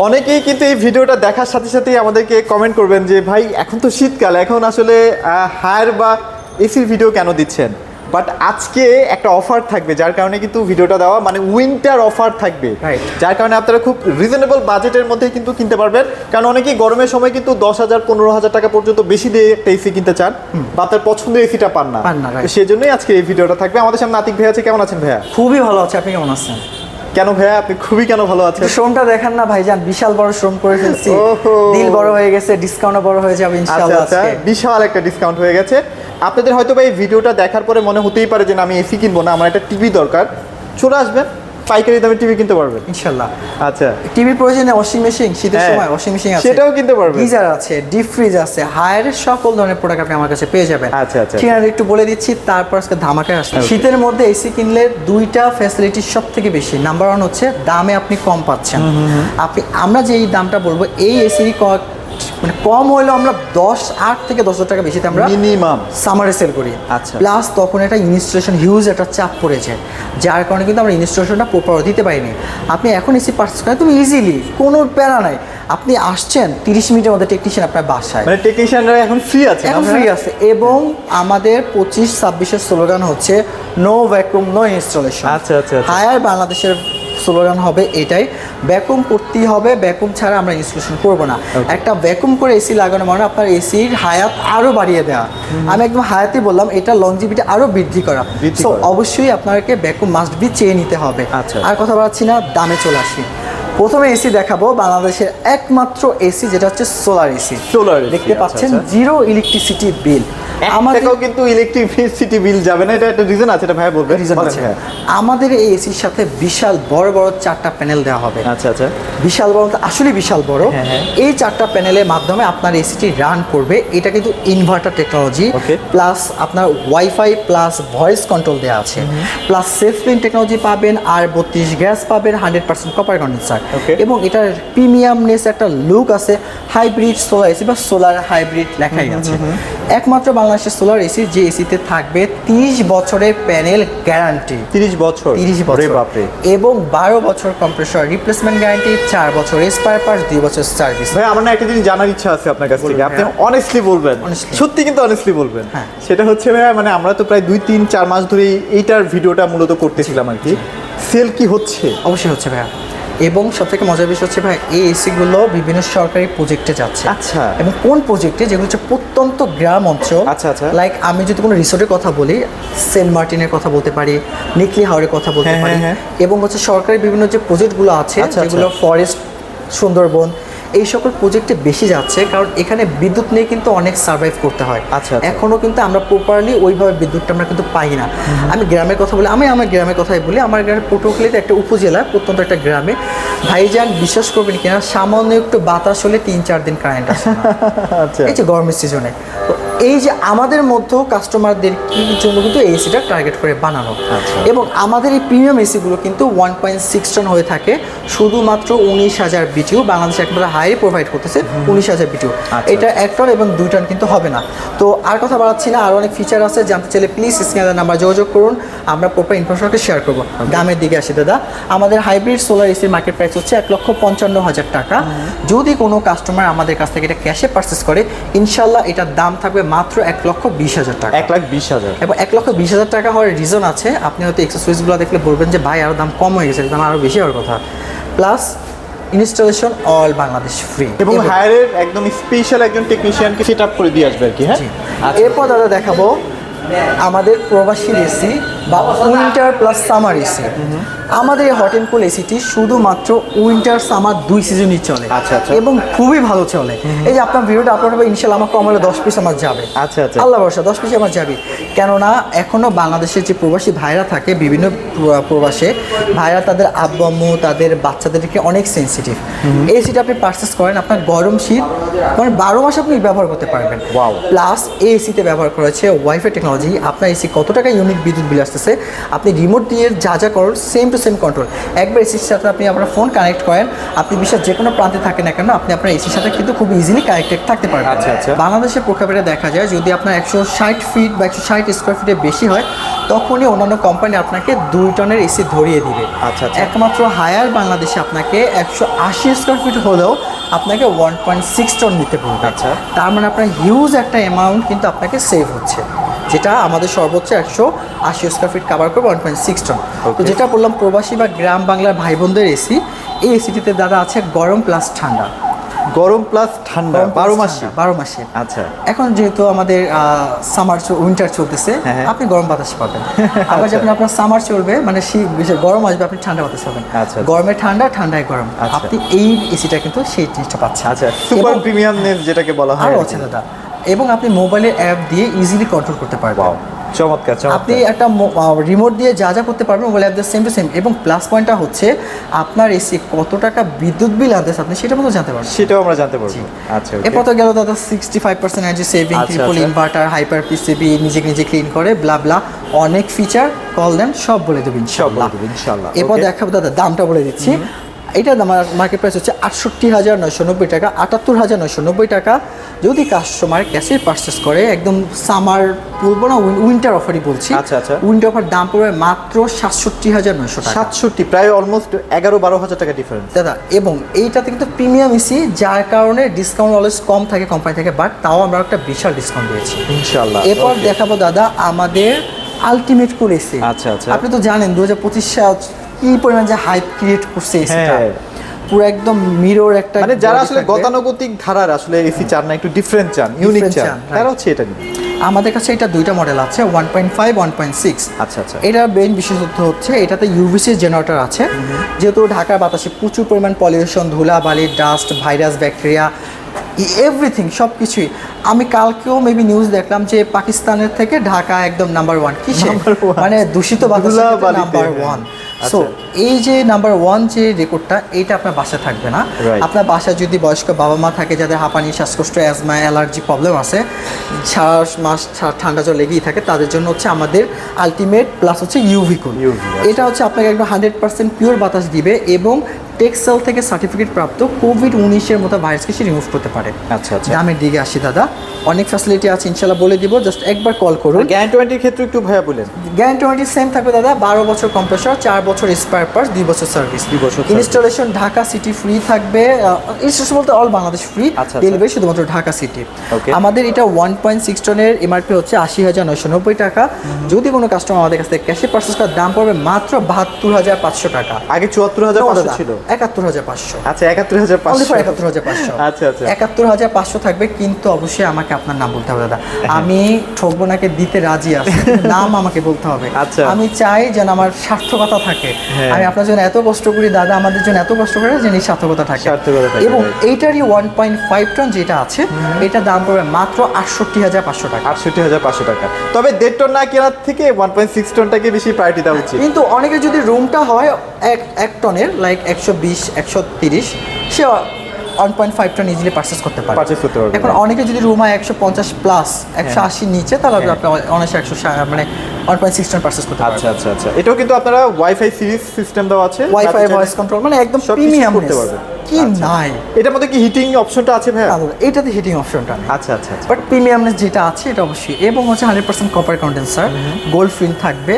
অনেকেই কিন্তু এই ভিডিওটা দেখার সাথে সাথেই আমাদেরকে কমেন্ট করবেন যে ভাই এখন তো শীতকাল, এখন আসলে হায়ার বা এসির ভিডিও কেন দিচ্ছেন। বাট আজকে একটা অফার থাকবে, যার কারণে কিন্তু ভিডিওটা দেওয়া, মানে উইন্টার অফার থাকবে, যার কারণে আপনারা খুব রিজনেবল বাজেটের মধ্যে কিন্তু কিনতে পারবেন। কারণ অনেকেই গরমের সময় কিন্তু 10,000 15,000 টাকা পর্যন্ত বেশি দিয়ে একটা এসি কিনতে চান, বা আপনার পছন্দের এসিটা পান না, সেই জন্যই আজকে এই ভিডিওটা থাকবে। আমাদের সামনে আতিক ভাই আছে। কেমন আছেন ভাইয়া? খুবই ভালো আছে, আপনি কেমন আছেন? কেন ভাইয়া আপনি খুবই কেন ভালো আছেন? শ্রমটা দেখেন না ভাইজান, বিশাল বড় শ্রম করে ফেলছি, দিল বড় হয়ে গেছে, ডিসকাউন্টও বড় হয়ে যাবে ইনশাআল্লাহ। আচ্ছা, বিশাল একটা ডিসকাউন্ট হয়ে গেছে। আপনাদের হয়তো ভাই ভিডিওটা দেখার পরে মনে হতেই পারে যে না আমি এসি কিনবো না, আমার একটা টিভি দরকার। চলে আসবেন, পাইকারি দামে টিভি কিনতে পারবেন ইনশাআল্লাহ। আচ্ছা, টিভি প্রয়োজনে ওয়াশিং মেশিন, শীতের সময় ওয়াশিং মেশিন আছে, সেটাও কিনতে পারবেন। গিজার আছে, ডিপ ফ্রিজ আছে, হায়ারের সকল ধরনের প্রোডাক্ট আপনি আমার কাছে পেয়ে যাবেন। আচ্ছা আচ্ছা, ঠিক আছে, একটু বলে দিচ্ছি, তারপর আজকে ধামাকায় আসছে। শীতের মধ্যে এসি কিনলে দুইটা ফ্যাসিলিটি সব থেকে বেশি। নাম্বার 1 হচ্ছে দামে আপনি কম পাচ্ছেন। আমরা যে এই দামটা বলবো, এই এসি মানে কম হইলেও আমরা 8 থেকে 10,000 টাকা বেশিতে আমরা মিনিমাম সামারে সেল করি। আচ্ছা, প্লাস তখন একটা ইনস্টলেশন হিউজ একটা চাপ পড়ে যায়, যার কারণে কিন্তু আমরা ইনস্টলেশনটা প্রপার দিতে পারিনি। আপনি এখন এসি পারচেজ করেন তুমি ইজিলি, কোনো প্যারা নাই। আপনি আসছেন 30 মিনিটের মধ্যে টেকনিশিয়ান আপনার বাসায়, মানে টেকনিশিয়ানরা এখন ফ্রি আছে, এখন ফ্রি আছে। এবং আমাদের 25-26 স্লোগান হচ্ছে নো ভ্যাকুম নো ইনস্টলেশন। আচ্ছা আচ্ছা, হায়ার বাংলাদেশের স্লোগান হবে এটাই, ভ্যাকুম করতেই হবে, ভ্যাকুম ছাড়া আমরা ইনস্টলেশন করব না। একটা ভ্যাকুম করে এসি লাগানো মানে আপনার এসির হায়াত আরও বাড়িয়ে দেওয়া। আমি একদম হায়াতই বললাম, এটা লংজিভিটি আরও বৃদ্ধি করা। সো অবশ্যই আপনাকে ভ্যাকুম মাস্ট বি চেয়ে নিতে হবে। আর কথা বলাচ্ছি না, দামে চলে আসি। প্রথমে এসি দেখাবো বাংলাদেশের একমাত্র এসি, যেটা হচ্ছে সোলার এসি। সোলার দেখতে পাচ্ছেন, জিরো ইলেকট্রিসিটি বিল। আমাদেরও কিন্তু ইলেকট্রিসিটি বিল যাবে না, এটা একটা রিজন আছে, এটা ভাই বলবে। রিজন আছে, আমাদের এই এসির সাথে বিশাল বড় বড় 4টা প্যানেল দেওয়া হবে। আচ্ছা আচ্ছা, বিশাল বড়, আসলে বিশাল বড়। এই 4টা প্যানেলের মাধ্যমে আপনার এসিটি রান করবে। এটা কিন্তু ইনভার্টার টেকনোলজি, প্লাস আপনার ওয়াইফাই প্লাস ভয়েস কন্ট্রোল দেওয়া আছে, প্লাস সেফলিন টেকনোলজি পাবেন, আর 32 গ্যাস পাবেন, 100% কপার কন্ডেন্সার। এবং এটার প্রিমিয়ামনেস একটা লুক আছে। হাইব্রিড সোলার এসি বা সোলার হাইব্রিড লেখাই আছে। একমাত্র বাংলাদেশের সোলার এসি যে এসিতে থাকবে 30 বছরের প্যানেল গ্যারান্টি। 30 বছর, বাপরে। এবং 12 বছর কম্প্রেসর রিপ্লেসমেন্ট গ্যারান্টি, 4 বছর স্পেয়ার পার্টস, 2 বছর সার্ভিস। ভাই আমার না একটা জিনিস জানার ইচ্ছা আছে আপনার কাছ থেকে, আপনি অনেস্টলি বলবেন, সত্যি কিন্তু অনেস্টলি বলবেন। সেটা হচ্ছে ভাই, মানে আমরা তো প্রায় 2-3-4 মাস ধরে এইটার ভিডিওটা মূলত করতেছিলাম আর কি। সেল কি হচ্ছে? অবশ্যই হচ্ছে ভাইয়া। এবং সবথেকে মজার বিষয় হচ্ছে ভাই, এই এসিগুলো বিভিন্ন সরকারি প্রজেক্টে যাচ্ছে। আচ্ছা, এবং কোন প্রজেক্টে? যেগুলো হচ্ছে প্রত্যন্ত গ্রাম অঞ্চল। আচ্ছা আচ্ছা, লাইক আমি যদি কোনো রিসোর্টের কথা বলি, সেন্ট মার্টিনের কথা বলতে পারি, নিকলি হাওরের কথা বলতে পারি। এবং হচ্ছে সরকারি বিভিন্ন যে প্রজেক্টগুলো আছে, যেগুলো ফরেস্ট, সুন্দরবন, এই সকল প্রজেক্টে বেশি যাচ্ছে, কারণ এখানে বিদ্যুৎ নিয়ে কিন্তু অনেক সার্ভাইভ করতে হয়। আচ্ছা, এখনো কিন্তু আমরা প্রপারলি ওইভাবে বিদ্যুৎটা আমরা কিন্তু পাই না। আমি গ্রামের কথা বলি, আমি আমার গ্রামের কথাই বলি। আমার গ্রামের পটুয়াখালীতে একটা উপজেলা, প্রত্যন্ত একটা গ্রামে, ভাইজান বিশ্বাস করবেন কিনা, সামান্য একটু বাতাস হলে 3-4 দিন কারেন্ট আসে না। এই যে গরমের সিজনে, তো এই যে আমাদের মধ্যেও কাস্টমারদের জন্য কিন্তু এই এসিটা টার্গেট করে বানানো। এবং আমাদের এই প্রিমিয়াম এসিগুলো কিন্তু 1.6 টন হয়ে থাকে, শুধুমাত্র 19,000 বিটিউ। বাংলাদেশে একবারে হাই প্রোভাইড করতেছে 19,000 বিটিউ। এটা 1 টন এবং 2 টন কিন্তু হবে না। তো আর কথা বাড়াচ্ছি না, আরও অনেক ফিচার আছে, জানতে চাইলে প্লিজ স্ক্রিনের নাম্বার যোগাযোগ করুন, আমরা প্রপার ইনফরমেশনকে শেয়ার করবো। দামের দিকে আসি দাদা, আমাদের হাইব্রিড সোলার এসির মার্কেট প্রাইস হচ্ছে 1,55,000 টাকা। যদি কোনো কাস্টমার আমাদের কাছ থেকে এটা ক্যাশে পারচেস করে, ইনশাল্লাহ এটার দাম থাকবে মাত্র 1,20,000 টাকা। 1,20,000। এবং 1,20,000 টাকা হওয়ার রিজন আছে, আপনি হয়তো এক্সেসরিজগুলো দেখলে বলবেন যে ভাই আরও দাম কম হয়ে গেছে, দাম আরও বেশি হওয়ার কথা। Plus installation all Bangladesh free. এবং হায়ারের একদম স্পেশাল একজন টেকনিশিয়ানকে সেট আপ করে দিয়ে আসবে আর কি। হ্যাঁ, এরপর দাদা দেখাবো আমাদের প্রবাসী এসি বা উইন্টার প্লাস সামার এসি। আমাদের এই হট অ্যান্ড কুল এসিটি শুধুমাত্র উইন্টার সামার 2 সিজনই চলে। আচ্ছা আচ্ছা, এবং খুবই ভালো চলে। এই যে আপনার ভিডিওটা আপলোড হবে, ইনশাআল্লাহ আমার কম হলে 10 পিস আমার যাবে। আচ্ছা আচ্ছা, আল্লাহ ভরসা 10 পিস আমার যাবে। কেননা এখনও বাংলাদেশের যে প্রবাসী ভাইরা থাকে, বিভিন্ন প্রবাসে ভাইরা, তাদের আব্বু আম্মু, তাদের বাচ্চাদেরকে অনেক সেন্সিটিভ। এই এসিটা আপনি পারচেস করেন, আপনার গরম শীত মানে 12 মাস আপনি ব্যবহার করতে পারবেন। প্লাস এই এসিতে ব্যবহার করেছে ওয়াইফাই টেকনোলজি। আপনার এসি কত টাকা ইউনিট বিদ্যুৎ বিল আসতেছে করতেছে। আপনি রিমোট দিয়ে যা যা করেন সেম টু সেম কন্ট্রোল। একবার এসির সাথে আপনি আপনার ফোন কানেক্ট করেন, আপনি বিশ্বের যে কোনো প্রান্তে থাকেন না কেন আপনি আপনার এসির সাথে কিন্তু খুব ইজিলি কানেক্টেড থাকতে পারবেন। আচ্ছা, আচ্ছা। বাংলাদেশের প্রেক্ষাপটে দেখা যায় যদি আপনার 160 ফিট বা 160 স্কোয়ার ফিটের বেশি হয় তখনই অন্যান্য কোম্পানি আপনাকে 2 টনের এসি ধরিয়ে দিবে। আচ্ছা, আচ্ছা। একমাত্র হায়ার বাংলাদেশে আপনাকে 180 স্কোয়ার ফিট হলেও আপনাকে 1.6 টন নিতে পড়বে। আচ্ছা। তার মানে আপনার হিউজ একটা অ্যামাউন্ট কিন্তু আপনাকে সেভ হচ্ছে, যেটা আমাদের সর্বোচ্চ 180 স্কোয়ার ফিট কাভার করবে 1.6 টন। তো Okay. যেটা বললাম প্রবাসী বা গ্রাম বাংলার ভাই বোনদের এসি, এই এসিটিতে দাদা আছে গরম প্লাস ঠান্ডা। গরম প্লাস ঠান্ডা 12 মাসে। 12 মাসে। আচ্ছা। এখন যেহেতু আমাদের সামার উইন্টার চলতেছে, হ্যাঁ, হ্যাঁ। আপনি গরম বাতাস পাবেন। আবার আচ্ছা। যখন আপনার সামার চলবে মানে গরম আসবে, আপনি ঠান্ডা বাতাস পাবেন। আচ্ছা। গরমে ঠান্ডা, ঠান্ডায় গরম। আচ্ছা। আপনি এই এসিটা কিন্তু সেই জিনিসটা পাচ্ছেন। আচ্ছা, সুপার এবং প্রিমিয়ামনেস যেটাকে বলা হয়। আরও আর কি। আছে দাদা, এবং আপনি মোবাইলের অ্যাপ দিয়ে ইজিলি কন্ট্রোল করতে পারবেন। Wow, চমৎকার আপনি চমৎকার। একটা রিমোট দিয়ে যা যা করতে পারবেন মোবাইল অ্যাপ দিয়ে সেম টু সেম। এবং প্লাস পয়েন্টটা হচ্ছে আপনার এসি কত টাকা বিদ্যুৎ বিল আনতেছে আপনি সেটা মতো জানতে পারবেন। সেটাও আমরা জানতে পারবো। আচ্ছা, okay. এরপর তো গেল দাদা 65% এনার্জি সেভিং, আচ্ছা, ট্রিপল আচ্ছা। ইনভার্টার, হাইপার পিসিবি, নিজে ক্লিন করে, ব্লা ব্লা, অনেক ফিচার। কল দেন, সব বলে দেবেন ইনশাআল্লাহ। দেবেন ইনশাআল্লাহ। এরপর Okay. দেখাবো দাদা, দামটা বলে দিচ্ছি। এটা আমার মার্কেট প্রাইস হচ্ছে 68,990 টাকা, 78,990 টাকা। যদি কাস্টমার ক্যাশে পারচেস করে, একদম সামার বলবো না, উইন্টার অফারই বলছি। আচ্ছা, আচ্ছা। উইন্টার অফার দাম পড়বে মাত্র 67,900 টাকা 67, প্রায় অলমোস্ট 11-12 হাজার টাকা ডিফারেন্স। দাদা। এবং এইটাতে কিন্তু প্রিমিয়াম এসি, যার কারণে ডিসকাউন্ট অলওয়েজ কম থাকে কোম্পানি থেকে, বাট তাও আমরা একটা বিশাল ডিসকাউন্ট দিয়েছি ইনশাআল্লাহ। এরপর Okay. দেখাবো দাদা আমাদের আলটিমেট কুল এসি। আচ্ছা, আচ্ছা। আপনি তো জানেন 2025 সাল কি পরিমাণ যে হাইপ ক্রিয়েট করছে এসিটা, হ্যাঁ। পুরো একদম মিরর একটা মানে যারা body আসলে থাকবে। গতানুগতিক ধারার আসলে এসি চান না, একটু ডিফারেন্ট চান, ইউনিক Different চান, চান, right. তারা হচ্ছে এটা নিয়ে। আমাদের কাছে এটা দুইটা মডেল আছে, 1.5, 1.6। আচ্ছা, আচ্ছা। এটার মেইন বিশেষত্ব হচ্ছে এটাতে ইউভিসি জেনারেটর আছে। যেহেতু ঢাকার বাতাসে প্রচুর পরিমাণ পলিউশন, ধুলা বালি, ডাস্ট, ভাইরাস, ব্যাকটেরিয়া, এভরিথিং সব কিছুই। আমি কালকেও মেবি নিউজ দেখলাম যে পাকিস্তানের থেকে ঢাকা একদম নাম্বার 1 কিসে, Number one। মানে দূষিত বাতাসে ধুলা বালিতে, নাম্বার হ্যাঁ। 1। সো আচ্ছা। এই যে নাম্বার 1 যে রেকর্ডটা, এইটা আপনার বাসায় থাকবে না। Right. আপনার বাসায় যদি বয়স্ক বাবা মা থাকে যাদের হাঁপানি, শ্বাসকষ্ট, অ্যাজমা, অ্যালার্জি প্রবলেম আছে, সারা মাস ঠান্ডা জ্বর লেগেই থাকে, তাদের জন্য হচ্ছে আমাদের আলটিমেট প্লাস হচ্ছে ইউভি কুল। UV, আচ্ছা। এটা হচ্ছে আপনাকে একদম 100% পিওর বাতাস দিবে এবং টেক্সেল থেকে সার্টিফিকেট প্রাপ্ত কোভিড-19 মতো ভাইরাসকে সে রিমুভ করতে পারে। আচ্ছা, আচ্ছা। দামের দিকে আসি দাদা, অনেক ফ্যাসিলিটি আছে ইনশাল্লাহ, বলে দিব, জাস্ট একবার কল করুন। গ্যারান্টি ওয়ারেন্টির ক্ষেত্রে একটু ভাইয়া বলেন। গ্যারান্টি ওয়ারেন্টি সেম থাকবে দাদা, 12 বছর কম্প্রেসর, 4 বছর স্পেয়ার পার্টস, 2 বছর সার্ভিস। 2 বছর service। Installation Dhaka city free থাকবে, ইনস্টলেশন বলতে অল বাংলাদেশ ফ্রি, আচ্ছা, আচ্ছা। ডেলিভারি শুধুমাত্র ঢাকা সিটি। Okay. আমাদের এটা 1.6 টনের এমআরপি হচ্ছে 80,990 টাকা। যদি কোনো কাস্টমার আমাদের কাছ থেকে ক্যাশে পারচেস করার দাম পড়বে মাত্র 72,500 টাকা। আগে 74,500 ছিল। 71,500। আচ্ছা, 71,500। Only for 71,500 আচ্ছা, আচ্ছা। 71,500 থাকবে, কিন্তু অবশ্যই আমাকে আপনার নাম বলতে হবে দাদা। আমি ঠকবো নাকে দিতে রাজি আছি, নাম আমাকে বলতে হবে। আচ্ছা। আমি চাই যেন আমার সার্থকতা থাকে। হ্যাঁ। আমি আপনার জন্য এত কষ্ট করি দাদা, আমাদের জন্য এত কষ্ট করে যেন এই সার্থকতা থাকে। সার্থকতা থাকে, এবং right. এইটারই 1.5 টন যেটা আছে, এটা দাম পড়বে মাত্র 68,500 টাকা। 68,500 টাকা। তবে 1.5 টন না কেনার থেকে 1.6 টনটাকে বেশি প্রায়োরিটি দেওয়া উচিত। কিন্তু অনেকের যদি রুমটা হয় এক টনের, লাইক 120, 130, সে 1.5 টন ইজিলি পারচেস করতে পারে। Purchase করতে পারবে, এখন right. অনেকে যদি রুম হয় 150 প্লাস, 180 নিচে, তাহলে আপনি অনায়াসে 160 মানে 1.6 টন পারচেস করতে আচ্ছা, পারবেন। আচ্ছা, আচ্ছা। এটাও কিন্তু আপনারা ওয়াইফাই সিরিজ সিস্টেম দেওয়া আছে, ওয়াইফাই, ভয়েস কন্ট্রোল, মানে একদম সব কিছু প্রিমিয়াম করতে পারবেন। কি আচ্ছা। নাই। এটার মধ্যে কি হিটিং অপশনটা আছে ভাইয়া? এটাতে হিটিং অপশনটা নেই, আচ্ছা, আচ্ছা, আচ্ছা। বাট প্রিমিয়ামনেস যেটা আছে এটা অবশ্যই। এবং হচ্ছে 100% কপার কন্ডেন্সার, গোল্ড ফিল থাকবে।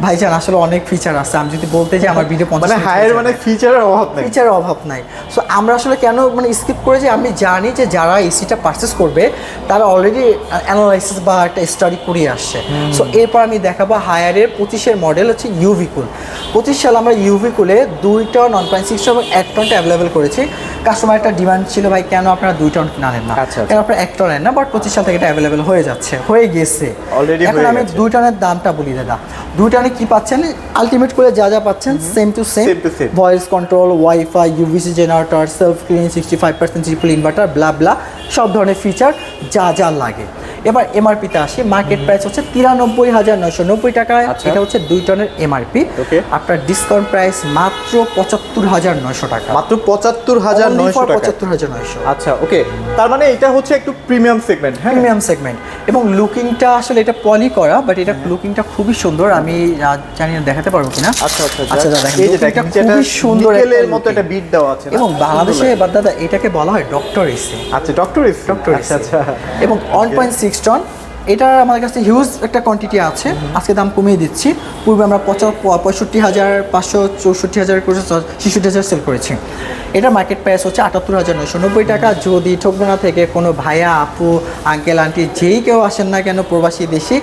ভাইজান আসলে অনেক ফিচার আছে, আমি যদি বলতে যাই আমার ভিডিও 50 মানে মিনিট হায়ার হয়ে মানে যাবে। ফিচারের অভাব নেই। ফিচারের অভাব নাই। সো আমরা আসলে কেন মানে স্কিপ করে যে আমি জানি যে যারা এসিটা পারচেস করবে তারা অলরেডি অ্যানালাইসিস বা একটা স্টাডি করে আসছে। সো এরপর আমি দেখাবো হায়ারের 25-এর মডেল হচ্ছে ইউভি কুল। 25 সালে আমরা ইউভি কুলে 2 টন, 1.6 টন এবং 1 টনটা অ্যাভেলেবেল করেছি। কাস্টমার একটা ডিমান্ড ছিল, ভাই কেন আপনারা 2 টন আনেন না, আচ্ছা, কেন আপনারা 1 টন আনেন না, বাট 25 সাল থেকে এটা অ্যাভেলেবেল হয়ে যাচ্ছে, হয়ে গেছে Already এখন হয়ে আমি গেছে। 2 টনের দামটা বলি দাদা। 2 টনে কি পাচ্ছেন, আলটিমেট করে যা যা পাচ্ছেন same to same, Same to same। Voice control, WiFi, UVC generator, self clean, 65% triple inverter, blah blah, সব ধরনের ফিচার যা যা লাগে। এবার এমআরপিতে আসি, মার্কেট প্রাইস হচ্ছে 93,990 টাকায়। আচ্ছা। এটা হচ্ছে 2 টনের এমআরপি। Okay. আপনার ডিসকাউন্ট প্রাইস মাত্র 75,900 টাকা। মাত্র 75,900 টাকা। 75,900। আচ্ছা ওকে, তার মানে এটা হচ্ছে একটু প্রিমিয়াম সেগমেন্ট। হ্যাঁ, প্রিমিয়াম সেগমেন্ট এবং লুকিংটা আসলে এটা পলি করা, বাট এটা লুকিংটা খুবই সুন্দর। আমি জানি না দেখাতে পারবো কিনা। আচ্ছা আচ্ছা আচ্ছা দাদা, এই যে লুকিংটা দেখেন খুবই সুন্দর, নিকেলের একটা মতো looking। একটা বিট দেওয়া আছে না? এবং বাংলাদেশে সুন্দর এবার দাদা এটাকে বলা হয় ডক্টর এসি। লাগে। আচ্ছা ডক্টর ইস ডক্টর আচ্ছা আচ্ছা এবং 1.6 টন, এটা আমাদের কাছে হিউজ একটা কোয়ান্টিটি আছে। আজকে দাম কমিয়ে দিচ্ছি। পূর্বে আমরা 65,500, 64,000 করে 66,000 সেল করেছি। এটা মার্কেট প্রাইস হচ্ছে 78,990 টাকা। যদি ঠকবোনা থেকে কোনো ভাইয়া, আপু, আঙ্কেল, আন্টি যেই কেউ আসেন না কেন, প্রবাসী দেশি,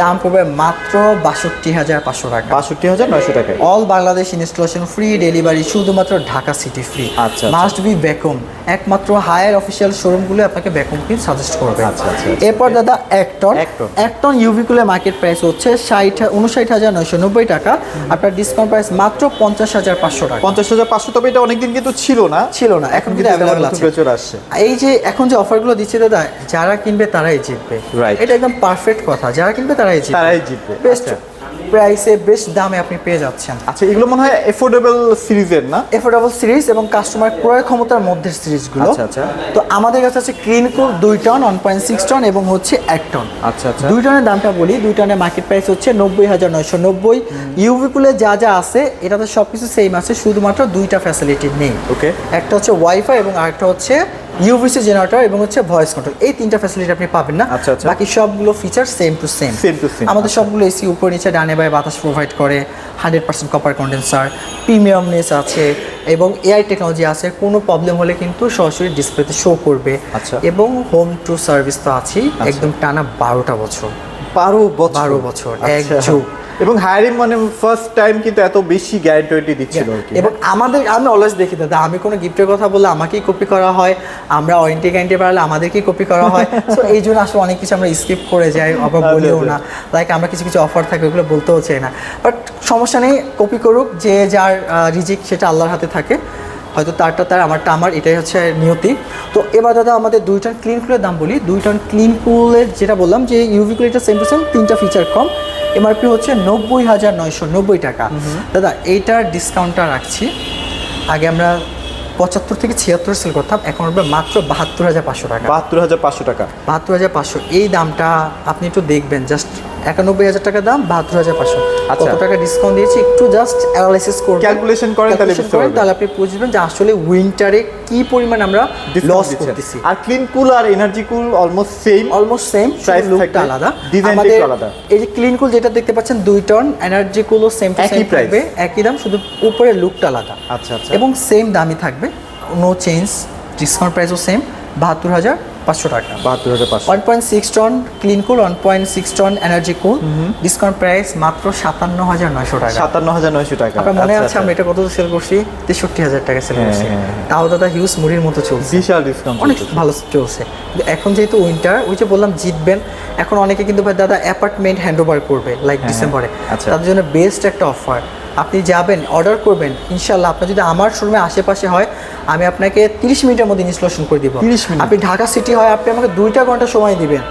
দাম পড়বে মাত্র 62,500 টাকা। 62,900 টাকায়। All Bangladesh installation free, delivery শুধুমাত্র ঢাকা সিটি ফ্রি। আচ্ছা, মাস্ট বি ভ্যাকুম, একমাত্র হায়ার অফিসিয়াল শোরুমগুলো আপনাকে ভ্যাকুম কিট সাজেস্ট করবে। আচ্ছা, আচ্ছা, এরপর দাদা এক টন এক টন। এক টন ইউভিকুলের মার্কেট প্রাইস হচ্ছে 59,990 টাকা। আপনার ডিসকাউন্ট প্রাইস মাত্র 50,500 টাকা। 50,500, তবে এটা অনেকদিন কিন্তু ছিল না। ছিল না, এখন কিন্তু অ্যাভেলেবল আছে। চলে আসছে। এই যে এখন যে অফারগুলো দিচ্ছে দাদা, যারা কিনবে তারাই জিতবে। Right. এটা একদম পারফেক্ট কথা, যারা কিনবে তারাই জিতবে। তারাই জিতবে। বেস্ট আচ্ছা। প্রাইসে বেস্ট দামে আপনি পেয়ে যাচ্ছেন। আচ্ছা, এগুলো মনে হয় এফোর্ডেবল সিরিজের না? এফোর্ডেবল সিরিজ এবং কাস্টমার ক্রয় ক্ষমতার মধ্যে সিরিজগুলো। আচ্ছা, আচ্ছা। তো আমাদের কাছে আছে ক্লিনকুল 2 টন, 1.6 টন এবং হচ্ছে 1 টন। আচ্ছা আচ্ছা 2 টনের দামটা বলি, 2 টনের মার্কেট প্রাইস হচ্ছে 90,990। ইউভিকুলে যা যা আছে এটাতে সব কিছু সেম আছে, শুধুমাত্র দুইটা ফ্যাসিলিটি নেই। ওকে। একটা হচ্ছে ওয়াইফাই এবং আরেকটা হচ্ছে ইউভিসি জেনারেটর এবং হচ্ছে ভয়েস কন্ট্রোল। এই তিনটা ফ্যাসিলিটি আপনি পাবেন না। আচ্ছা, আচ্ছা। বাকি সবগুলো feature same to same. Same to same, আমাদের আচ্ছা। সবগুলো এসি উপর নিচে ডানে বায়ে বাতাস প্রোভাইড করে, 100% কপার কন্ডেন্সার, প্রিমিয়ামনেস আছে এবং এআই টেকনোলজি আছে। কোনো প্রবলেম হলে কিন্তু সরাসরি ডিসপ্লেতে শো করবে। আচ্ছা। এবং হোম টু সার্ভিস তো আছেই, একদম টানা 12টা বছর। 12 বছর, আচ্ছা। এক যুগ। এবং হায়ারিং মানে ফার্স্ট টাইম কিন্তু এত বেশি গ্যারান্টি দিচ্ছিল আর কি। এবং আমি অলওয়েজ দেখি দাদা, আমি কোনো গিফটের কথা বললে আমাকেই কপি করা হয়, আমরা ওয়ারেন্টি গ্যারান্টি বাড়ালে আমাদেরকেই কপি করা হয়। সো এই জন্য আসলে অনেক কিছু আমরা স্কিপ করে যাই, আবার বলিও না। লাইক আমরা কিছু কিছু অফার থাকে ওগুলো বলতেও চাই না, বাট সমস্যা নেই, কপি করুক। যে যার রিজিক সেটা আল্লাহর হাতে থাকে, হয়তো তারটা তার, আমারটা আমার, এটাই হচ্ছে নিয়তি। তো এবার দাদা আমাদের 2 টন ক্লিন কুলের দাম বলি। 2 টন ক্লিন কুলের যেটা বললাম যে ইউভি কুল, এটা সেম টু সেম, 3টা ফিচার কম। এমআরপি হচ্ছে 90,990 টাকা। দাদা এইটার ডিসকাউন্টটা রাখছি, আগে আমরা 75 থেকে 76 সেল করতাম, এখন হবে মাত্র 72,500 টাকা। 72,500 টাকা। 72,500 এই দামটা আপনি একটু দেখবেন, জাস্ট 91,000 টাকা দাম, 72,500। আচ্ছা। কত টাকা ডিসকাউন্ট দিয়েছি একটু জাস্ট অ্যানালাইসিস করবেন, Calculation করেন, তাহলে বুঝতে পারবেন। তাহলে আপনি বুঝবেন যে আসলে উইন্টারে কি পরিমাণ আমরা লস করতেছি। আর ক্লিন কুল আর energy cool almost same. Almost same, Price লুকটা থাকবে, আলাদা, design টা আমাদের একটু আলাদা। এই যে ক্লিন কুল যেটা দেখতে পাচ্ছেন 2 টন, এনার্জি কুলও সেম টু একই সেম price। থাকবে, একই দাম, শুধু উপরে লুকটা আলাদা। আচ্ছা আচ্ছা। এবং সেম দামই থাকবে, নো চেঞ্জ। ডিসকাউন্ট প্রাইসও সেম, 72,500 টাকা। 72,500। 1.6 ton clean cool, 1.6 ton energy cool, discount price মাত্র 57,900 টাকা। 57,900 টাকা। আপনার মনে আচ্ছা, আছে আমরা এটা কত সেল করছি? 63,000 টাকা সেল হ্যাঁ, করছি। হ্যাঁ, হ্যাঁ। তাও দাদা হিউজ মুড়ির মতো চলছে, বিশাল ডিসকাউন্ট। অনেক ভালো চলছে। কিন্তু এখন যেহেতু উইন্টার, ওই যে বললাম জিতবেন, এখন অনেকে কিন্তু ভাই দাদা অ্যাপার্টমেন্ট হ্যান্ড ওভার করবে লাইক ডিসেম্বরে, আচ্ছা। তাদের জন্য বেস্ট একটা অফার। আপনি যাবেন, অর্ডার করবেন, ইনশাল্লাহ আপনার যদি আমার শোরুমে আশেপাশে হয়, আমি আপনাকে 30 মিনিটের মধ্যে ইনস্টলেশন করে দিব। 30 মিনিট? আপনি ঢাকা সিটি হয়, আপনি আমাকে 2টা ঘন্টা সময় দিবেন,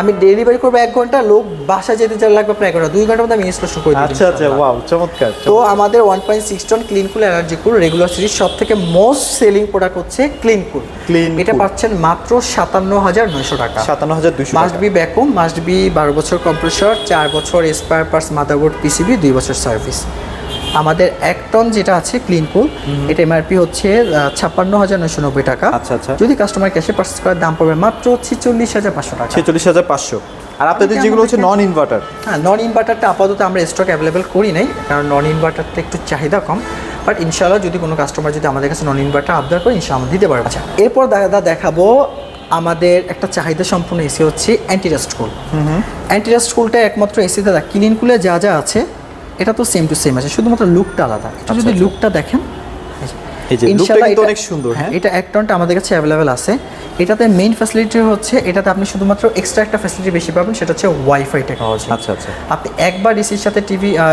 আমি ডেলিভারি করবো 1 ঘন্টা, লোক বাসা যেতে যা লাগবে আপনার 1 ঘন্টা, 2 ঘন্টার মধ্যে আমি ইনস্টলেশন করে দিব। আচ্ছা আচ্ছা, ওয়াও, চমৎকার। তো আমাদের 1.6 ton clean cool energy cool regular series সব থেকে মোস্ট সেলিং প্রোডাক্ট হচ্ছে ক্লিন কুল। Clean এটা Cool। পাচ্ছেন মাত্র 57,900 টাকা। 57,200 মাস্ট টাকা। বি ভ্যাকুম, মাস্ট বি 12 বছর কম্প্রেসর, 4 বছর স্পেয়ার পার্টস, মাদারবোর্ড, পিসিবি, 2 বছর সার্ভিস। আমাদের 1 টন যেটা আছে ক্লিন কুল, এটা এমআরপি হচ্ছে 56,990 টাকা। আচ্ছা, আচ্ছা। যদি কাস্টমার ক্যাশে পারচেজ করার দাম পড়বে মাত্র 46,500 টাকা। 46,500। আর আপনাদের যেগুলো হচ্ছে নন ইনভার্টার? হ্যাঁ, নন ইনভার্টারটা আপাতত আমরা স্টক অ্যাভেলেবেল করি নাই, কারণ নন ইনভার্টারটা একটু চাহিদা কম। বাট ইনশাআল্লাহ যদি কোনো কাস্টমার যদি আমাদের কাছে নন ইনভার্টার আবদার করে, ইনশাআল্লাহ আমরা দিতে পারবো। আচ্ছা, এরপর দাদা দেখাবো আমাদের একটা চাহিদা সম্পূর্ণ এসি হচ্ছে অ্যান্টিরাস্ট কুল। অ্যান্টিরাস্ট কুলটা একমাত্র এসি দাদা ক্লিন কুলে যা যা আছে এটা তো সেম টু সেম আছে, শুধুমাত্র লুকটা আলাদা। এটা যদি লুকটা দেখেন, এই যে লুকটা কিন্তু অনেক সুন্দর। হ্যাঁ, এটা 1 টনটা আমাদের কাছে অ্যাভেলেবেল আছে। এটাতে মেইন ফ্যাসিলিটি হচ্ছে এটাতে আপনি শুধুমাত্র এক্সট্রা একটা ফ্যাসিলিটি বেশি পাবেন, সেটা হচ্ছে ওয়াইফাই টেকনোলজি। আচ্ছা আচ্ছা। আপনি একবার এসির সাথে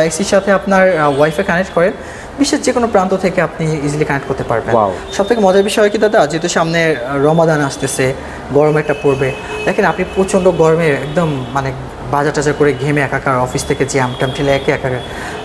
এসির সাথে আপনার ওয়াইফাই কানেক্ট করেন, বিশ্বের যে কোনো প্রান্ত থেকে আপনি ইজিলি কানেক্ট করতে পারবেন। সব থেকে মজার বিষয় কি দাদা, যেহেতু সামনে রমাদান আসতেছে, গরম একটা পড়বে, দেখেন আপনি প্রচণ্ড গরমে একদম মানে বাজার টাজার করে ঘেমে একাকার, অফিস থেকে জ্যাম ট্যাম ঠেলে একাকার,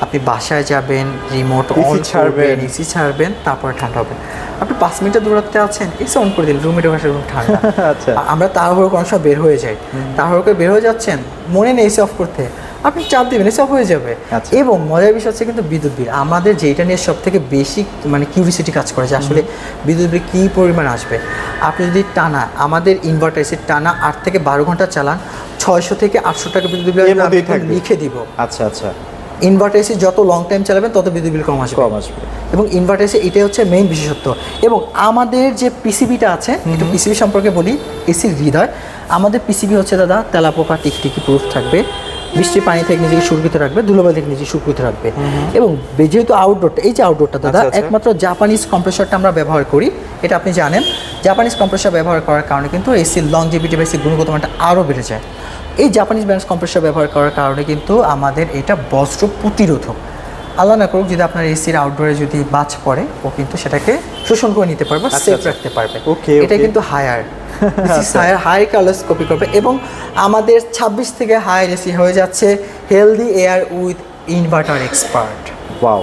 আপনি বাসায় যাবেন, রিমোট অন ছাড়বেন, এসি ছাড়বেন, তারপরে ঠান্ডা হবে। আপনি 5 মিনিটের দূরত্বে আছেন, এসি অন করে দিন, রুমে ঢোকার রুম ঠান্ডা। আচ্ছা, আমরা তাড়াহুড়ো কোনো সময় বের হয়ে যাই, তাড়াহুড়ো করে বের হয়ে যাচ্ছেন, মনে নেই এসি অফ করতে, আপনি চাপ দিবেন, এসি অফ হয়ে যাবে। এবং মজার বিষয় হচ্ছে কিন্তু বিদ্যুৎ বিল, আমাদের যেটা নিয়ে সব থেকে বেশি মানে কিউরিসিটি কাজ করে যে আসলে বিদ্যুৎ বিল কী পরিমাণ আসবে। আপনি যদি টানা আমাদের ইনভার্টার এসি টানা 8 থেকে 12 ঘন্টা চালান, 600 থেকে 800 টাকা বিদ্যুৎ বিল লিখে দিব। আচ্ছা আচ্ছা। ইনভার্টার এসি যত লং টাইম চালাবেন তত বিদ্যুৎ বিল কম আসবে। এবং ইনভার্টার এসি এটাই হচ্ছে মেইন বিশেষত্ব। এবং আমাদের যে পিসিবিটা আছে, একটু পিসিবি সম্পর্কে বলি, এসির হৃদয় আমাদের পিসিবি হচ্ছে দাদা তেলাপোকা টিকটিকি প্রুফ থাকবে, বৃষ্টির পানি থেকে নিজেকে সুরক্ষিত রাখবে, ধুলোবালি থেকে নিজেকে সুরক্ষিত রাখবে। এবং যেহেতু আউটডোরটা, এই যে আউটডোরটা দাদা একমাত্র জাপানিজ কম্প্রেসরটা আমরা ব্যবহার করি, এটা আপনি জানেন। জাপানিজ কম্প্রেসর ব্যবহার করার কারণে কিন্তু এসির লংজিভিটি বা এসির গুণগত মানটা আরও বেড়ে যায়। এই জাপানিজ ব্র্যান্ড কম্প্রেসর ব্যবহার করার কারণে কিন্তু আমাদের এটা বজ্র প্রতিরোধক। আল্লাহ না করুক যদি আপনার এসির আউটডোরে যদি বাজ পড়ে, ও কিন্তু সেটাকে শোষণ করে নিতে পারবে, সেফ রাখতে পারবে। এটা কিন্তু হায়ার হাই কালার্স কপি করবে। এবং আমাদের 26 থেকে হায়ার এসি হয়ে যাচ্ছে healthy air with inverter expert. Wow,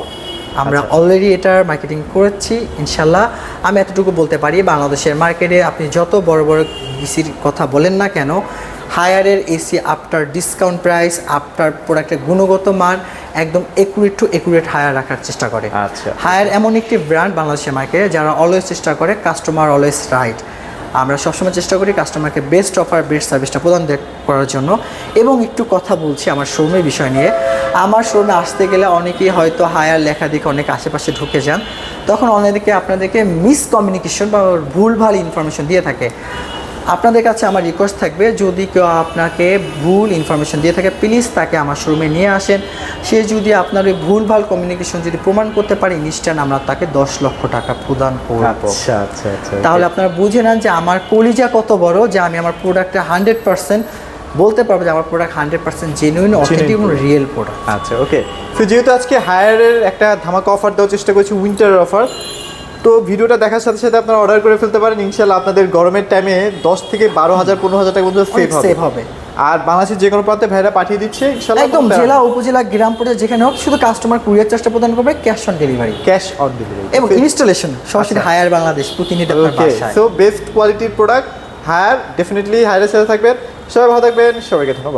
আমরা অলরেডি এটার মার্কেটিং করেছি ইনশাল্লাহ। আমি এতটুকু বলতে পারি, বাংলাদেশের মার্কেটে আপনি যত বড় বড় এসির কথা বলেন না কেন, হায়ারের AC after discount price, after প্রোডাক্টের গুণগত মান একদম একুরেট হায়ার রাখার চেষ্টা করে। আচ্ছা, হায়ার এমন একটি ব্র্যান্ড বাংলাদেশের মার্কেটে যারা অলওয়েজ চেষ্টা করে কাস্টমার অলওয়েজ রাইট। আমরা সবসময় চেষ্টা করি কাস্টমারকে বেস্ট অফার বেস্ট সার্ভিসটা প্রদান করার জন্য। এবং একটু কথা বলছি আমার শোরুমের বিষয় নিয়ে। আমার শোরুমে আসতে গেলে অনেকেই হয়তো হায়ার লেখা দেখে অনেক আশেপাশে ঢুকে যান, তখন অনেকে আপনাদেরকে মিসকমিউনিকেশন বা ভুলভাল ইনফরমেশন দিয়ে থাকে। আপনাদের কাছে আমার রিকোয়েস্ট থাকবে, যদি কেউ আপনাকে ভুল ইনফরমেশন দিয়ে থাকে, প্লিজ তাকে আমার শোরুমে নিয়ে আসেন। সে যদি আপনার ওই ভুলভাল কমিউনিকেশন যদি প্রমাণ করতে পারে, ইনস্ট্যান্ট আমরা তাকে 10 লক্ষ টাকা প্রদান করব। আচ্ছা আচ্ছা আচ্ছা। তাহলে আপনারা বুঝে নেন যে আমার কলিজা কত বড়, যে আমি আমার প্রোডাক্টে 100% বলতে পারবো যে আমার প্রোডাক্ট 100% জেনুইন, অথেন্টিক এবং রিয়েল প্রোডাক্ট। আচ্ছা, ওকে। তো যেহেতু আজকে হায়ারের একটা ধামাকা অফার দেওয়ার চেষ্টা করছি, উইন্টারের অফার, তো ভিডিওটা দেখার সাথে সাথে আপনারা অর্ডার করে ফেলতে পারেন। ইনশাআল্লাহ আপনাদের গরমের টাইমে 10 থেকে 12,000 15,000 টাকা পর্যন্ত সেভ হবে। আর বাংলাদেশের যে কোনো প্রান্তে ভাইরা পাঠিয়ে দিচ্ছে ইনশাআল্লাহ, একদম জেলা উপজেলা গ্রাম পর্যায়ে যেখানে হোক, শুধু কাস্টমার কুরিয়ার চার্জটা প্রদান করবে, ক্যাশ অন ডেলিভারি এবং ইনস্টলেশন সরাসরি হায়ার বাংলাদেশ প্রতিনিধি আপনার বাসায়। সো বেস্ট কোয়ালিটির প্রোডাক্ট হায়ার, ডেফিনেটলি হায়ারের সাথে থাকবেন। সবাই ভালো থাকবেন, সবাইকে ধন্যবাদ।